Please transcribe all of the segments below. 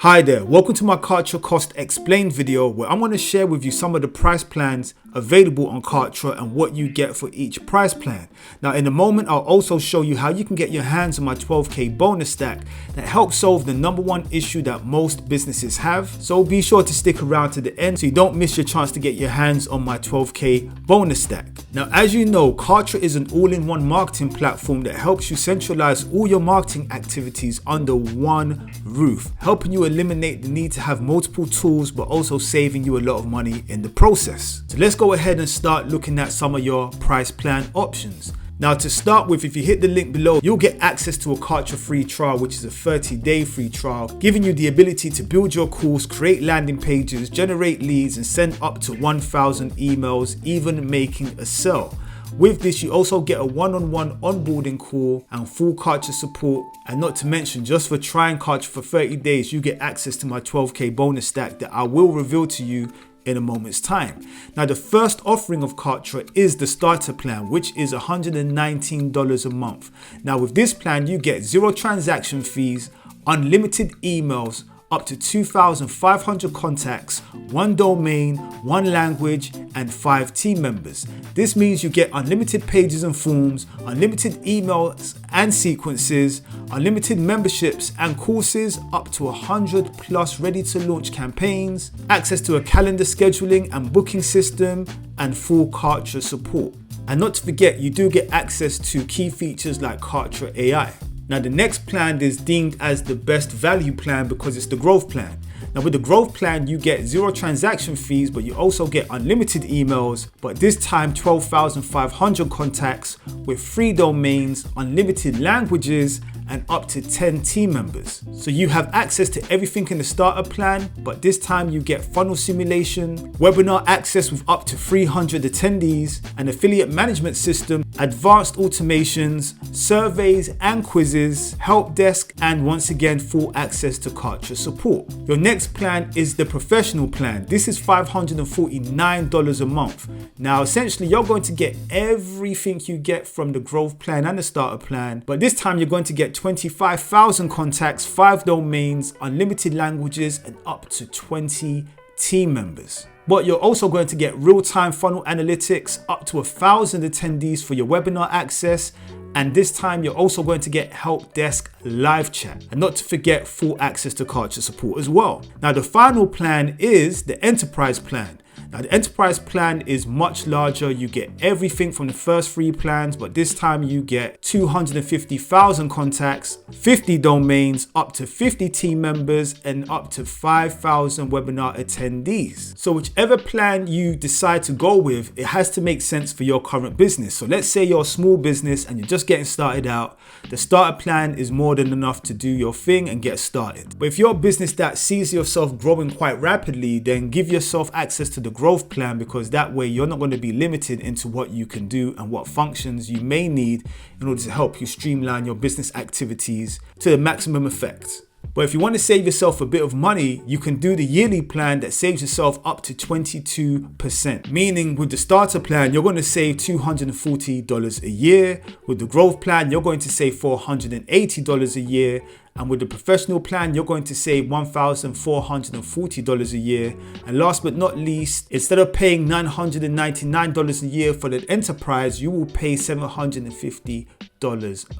Hi there, welcome to my Kartra Cost Explained video where I'm going to share with you some of the price plans available on Kartra and what you get for each price plan. Now in a moment I'll also show you how you can get your hands on my 12k bonus stack that helps solve the #1 issue that most businesses have. So be sure to stick around to the end so you don't miss your chance to get your hands on my 12k bonus stack. Now as you know, Kartra is an all-in-one marketing platform that helps you centralize all your marketing activities under one roof, helping you eliminate the need to have multiple tools but also saving you a lot of money in the process. So let's go ahead and start looking at some of your price plan options. Now to start with, if you hit the link below, you'll get access to a Kartra free trial, which is a 30-day free trial, giving you the ability to build your course, create landing pages, generate leads, and send up to 1,000 emails, even making a sale. With this, you also get a one-on-one onboarding call and full Kartra support. And not to mention, just for trying Kartra for 30 days, you get access to my 12k bonus stack that I will reveal to you in a moment's time. Now, the first offering of Kartra is the starter plan, which is $119 a month. Now, with this plan, you get 0 transaction fees, unlimited emails, up to 2,500 contacts, 1 domain, 1 language, and 5 team members. This means you get unlimited pages and forms, unlimited emails and sequences, unlimited memberships and courses, up to 100 plus ready to launch campaigns, access to a calendar scheduling and booking system, and full Kartra support. And not to forget, you do get access to key features like Kartra AI. Now the next plan is deemed as the best value plan because it's the growth plan. Now with the growth plan, you get 0 transaction fees, but you also get unlimited emails, but this time 12,500 contacts with 3 domains, unlimited languages, and up to 10 team members. So you have access to everything in the starter plan, but this time you get funnel simulation, webinar access with up to 300 attendees, an affiliate management system, advanced automations, surveys and quizzes, help desk, and once again, full access to Kartra support. Your next plan is the professional plan. This is $549 a month. Now, essentially, you're going to get everything you get from the growth plan and the starter plan, but this time you're going to get 25,000 contacts, 5 domains, unlimited languages, and up to 20 team members. But you're also going to get real-time funnel analytics, up to 1,000 attendees for your webinar access, and this time you're also going to get help desk live chat, and not to forget full access to Kartra support as well. Now the final plan is the enterprise plan. Now the enterprise plan is much larger. You get everything from the first 3 plans, but this time you get 250,000 contacts, 50 domains, up to 50 team members, and up to 5,000 webinar attendees. So whichever plan you decide to go with, it has to make sense for your current business. So let's say you're a small business and you're just getting started out. The starter plan is more than enough to do your thing and get started. But if you're a business that sees yourself growing quite rapidly, then give yourself access to the growth plan, because that way you're not going to be limited into what you can do and what functions you may need in order to help you streamline your business activities to the maximum effect. But if you want to save yourself a bit of money, you can do the yearly plan that saves yourself up to 22%. Meaning with the starter plan, you're going to save $240 a year. With the growth plan, you're going to save $480 a year. And with the professional plan, you're going to save $1,440 a year. And last but not least, instead of paying $999 a year for the enterprise, you will pay $750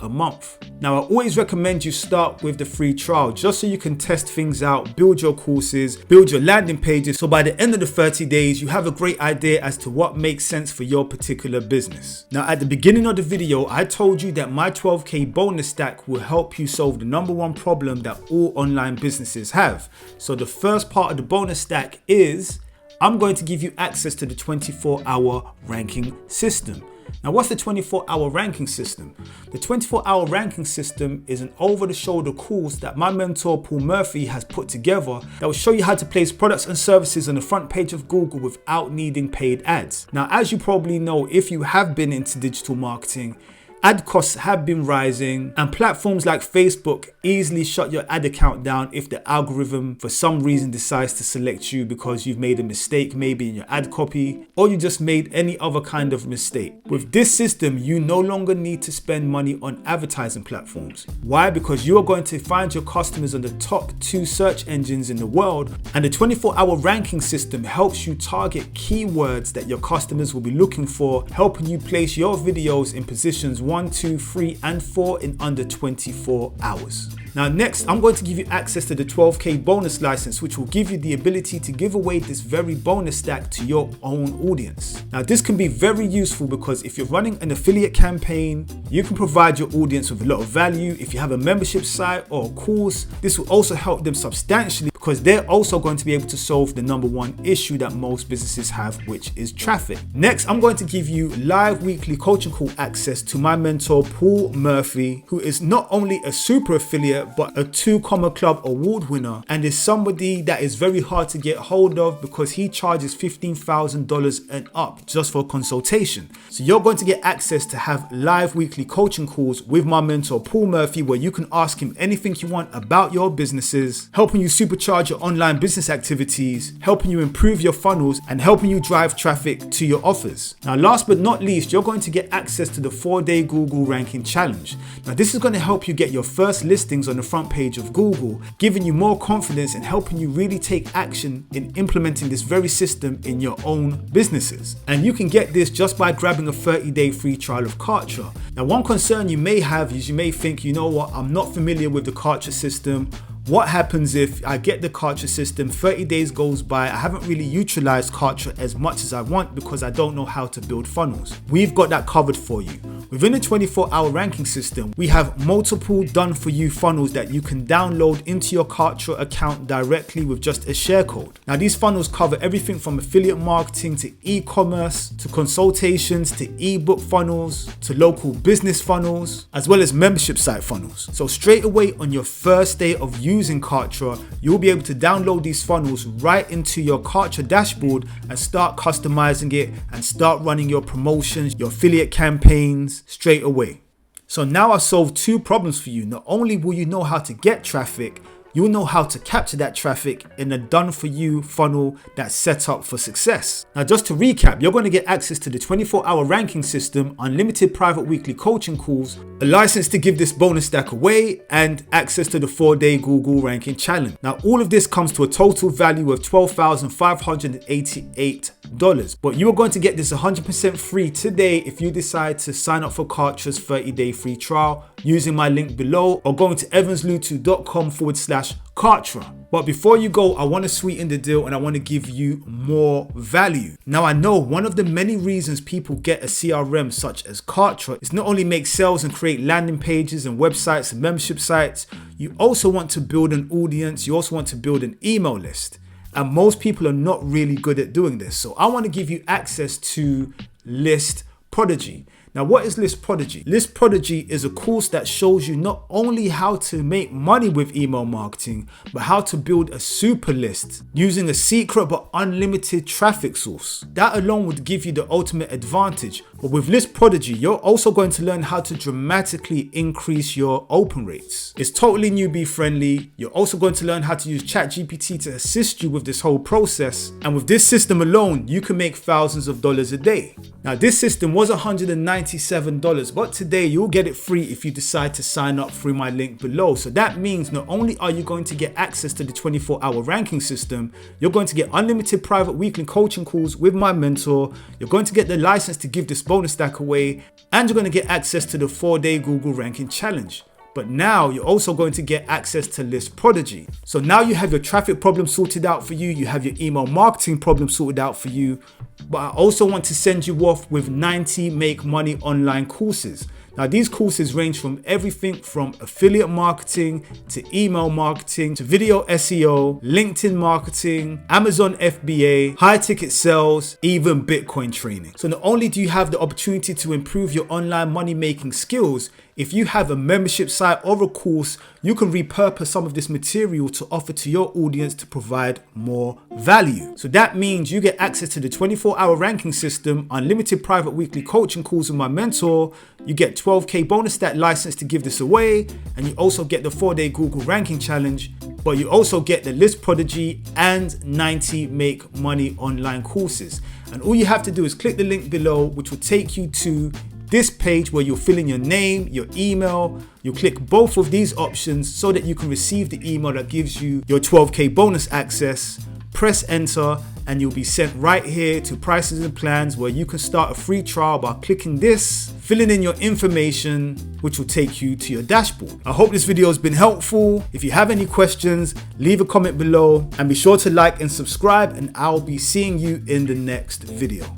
a month. Now, I always recommend you start with the free trial just so you can test things out, build your courses, build your landing pages. So by the end of the 30 days, you have a great idea as to what makes sense for your particular business. Now, at the beginning of the video, I told you that my 12k bonus stack will help you solve the #1 problem that all online businesses have. So the first part of the bonus stack is I'm going to give you access to the 24-hour ranking system. Now, what's the 24-hour ranking system? The 24-hour ranking system is an over-the-shoulder course that my mentor Paul Murphy has put together that will show you how to place products and services on the front page of Google without needing paid ads. Now, as you probably know, if you have been into digital marketing, ad costs have been rising, and platforms like Facebook easily shut your ad account down if the algorithm for some reason decides to select you because you've made a mistake maybe in your ad copy, or you just made any other kind of mistake. With this system, you no longer need to spend money on advertising platforms. Why? Because you are going to find your customers on the top 2 search engines in the world, and the 24-hour ranking system helps you target keywords that your customers will be looking for, helping you place your videos in positions 1, 2, 3, and 4 in under 24 hours. Now next, I'm going to give you access to the 12K bonus license, which will give you the ability to give away this very bonus stack to your own audience. Now this can be very useful because if you're running an affiliate campaign, you can provide your audience with a lot of value. If you have a membership site or a course, this will also help them substantially because they're also going to be able to solve the #1 issue that most businesses have, which is traffic. Next, I'm going to give you live weekly coaching call access to my mentor, Paul Murphy, who is not only a super affiliate, but a 2 Comma Club award winner, and is somebody that is very hard to get hold of because he charges $15,000 and up just for a consultation. So you're going to get access to have live weekly coaching calls with my mentor Paul Murphy, where you can ask him anything you want about your businesses, helping you supercharge your online business activities, helping you improve your funnels, and helping you drive traffic to your offers. Now last but not least, you're going to get access to the 4-day Google ranking challenge. Now this is going to help you get your first listings on the front page of Google, giving you more confidence and helping you really take action in implementing this very system in your own businesses. And you can get this just by grabbing a 30-day free trial of Kartra. Now one concern you may have is you may think, you know what, I'm not familiar with the Kartra system. What happens if I get the Kartra system, 30 days goes by, I haven't really utilized Kartra as much as I want because I don't know how to build funnels? We've got that covered for you. Within the 24-hour ranking system, we have multiple done-for-you funnels that you can download into your Kartra account directly with just a share code. Now these funnels cover everything from affiliate marketing to e-commerce, to consultations, to ebook funnels, to local business funnels, as well as membership site funnels. So straight away on your first day of using Kartra, you'll be able to download these funnels right into your Kartra dashboard and start customizing it and start running your promotions, your affiliate campaigns straight away. So now I've solved 2 problems for you. Not only will you know how to get traffic, you'll know how to capture that traffic in a done-for-you funnel that's set up for success. Now just to recap, you're going to get access to the 24-hour ranking system, unlimited private weekly coaching calls, a license to give this bonus stack away, and access to the 4-day Google ranking challenge. Now all of this comes to a total value of $12,588, but you are going to get this 100% free today if you decide to sign up for Kartra's 30-day free trial using my link below or going to evanslutu.com/Kartra. But before you go, I want to sweeten the deal and I want to give you more value. Now I know one of the many reasons people get a CRM such as Kartra is not only make sales and create landing pages and websites and membership sites, you also want to build an audience, you also want to build an email list. And most people are not really good at doing this. So I want to give you access to List Prodigy. Now, what is List Prodigy? List Prodigy is a course that shows you not only how to make money with email marketing, but how to build a super list using a secret but unlimited traffic source. That alone would give you the ultimate advantage. But with List Prodigy, you're also going to learn how to dramatically increase your open rates. It's totally newbie friendly. You're also going to learn how to use ChatGPT to assist you with this whole process. And with this system alone, you can make thousands of dollars a day. Now, this system was $197, but today you'll get it free if you decide to sign up through my link below. So that means not only are you going to get access to the 24-hour ranking system, you're going to get unlimited private weekly coaching calls with my mentor, you're going to get the license to give this bonus stack away, and you're going to get access to the 4-day Google ranking challenge. But now you're also going to get access to List Prodigy. So now you have your traffic problem sorted out for you, you have your email marketing problem sorted out for you, but I also want to send you off with 90 Make Money online courses. Now these courses range from everything from affiliate marketing to email marketing to video SEO, LinkedIn marketing, Amazon FBA, high ticket sales, even Bitcoin training. So not only do you have the opportunity to improve your online money making skills, if you have a membership site or a course, you can repurpose some of this material to offer to your audience to provide more value. So that means you get access to the 24-hour ranking system, unlimited private weekly coaching calls with my mentor, you get 12K bonus stat license to give this away, and you also get the 4-day Google ranking challenge, but you also get the List Prodigy and 90 Make Money online courses. And all you have to do is click the link below, which will take you to this page where you'll fill in your name, your email. You'll click both of these options so that you can receive the email that gives you your 12K bonus access. Press enter and you'll be sent right here to prices and plans, where you can start a free trial by clicking this, filling in your information, which will take you to your dashboard. I hope this video has been helpful. If you have any questions, leave a comment below and be sure to like and subscribe, and I'll be seeing you in the next video.